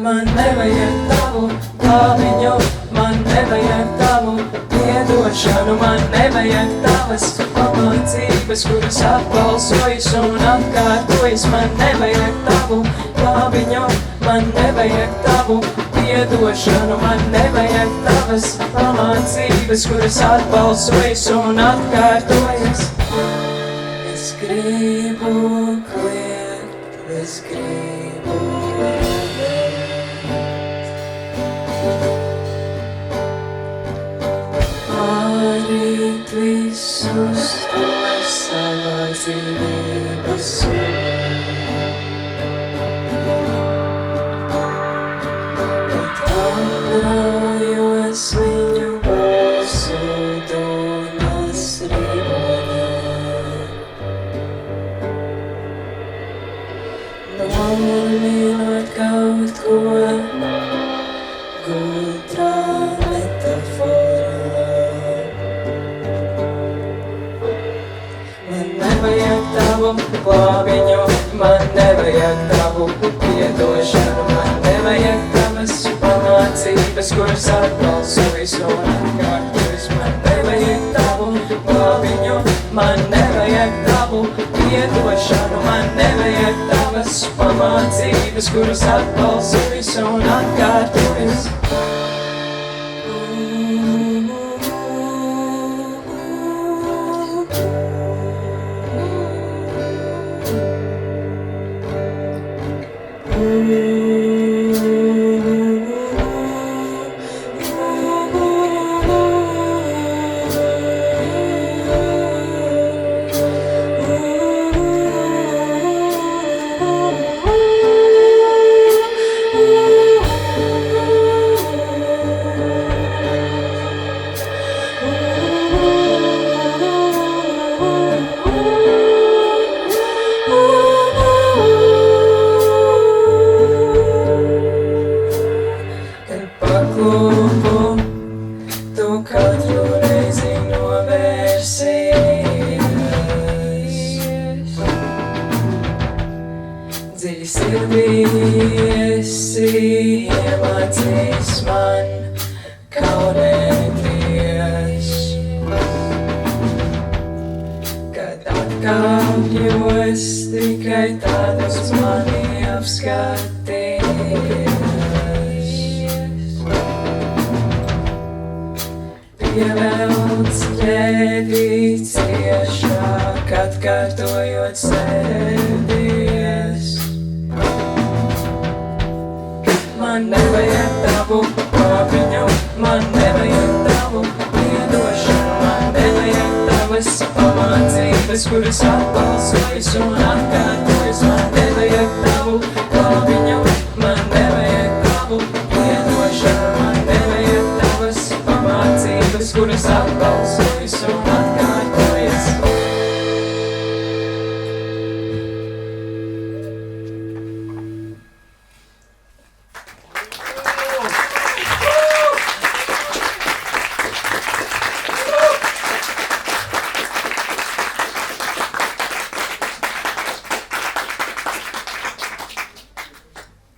man nevajag tavu glābiņu, man nevajag tavu piedošanu, man nevajag tavas pamācības, kuras atbalsojas un atkārtojas, man nevajag tavu glābiņu, man nevajag tavu piedošanu, man nevajag tavas pamācības, kuras atbalsojas un atkārtojas. Es gribu kliegt, es gribu pārīt visus tos savā dzīvības bet atļaujos viņu balsu domas ribonē. Nomīlot kaut ko gudrā metaforā. Man nevajag tavu glābiņu, man nevajag tavu piedošanu, man nevajag tavas pamācības, kuras atbalsojas un atkārtojas, man nevajag tavu glābiņu, man nevajag tavu piedošanu, man nevajag tavas pamācības, kuras atbalsojas un atkārtojas. Katru reizi novērsies, dziļi sirdī esi iemācījis man kaunēties. Kad atkāpjos, tikai tad uz mani apskaties. Pievelc ķēdi ciešāk, atkārtojot sēdies. Man nevajag tavu glābiņu, man nevajag tavu piedošanu, man nevajag tavas pamācības, kuras atbalsojas un atkārtojas, man nevajag tavu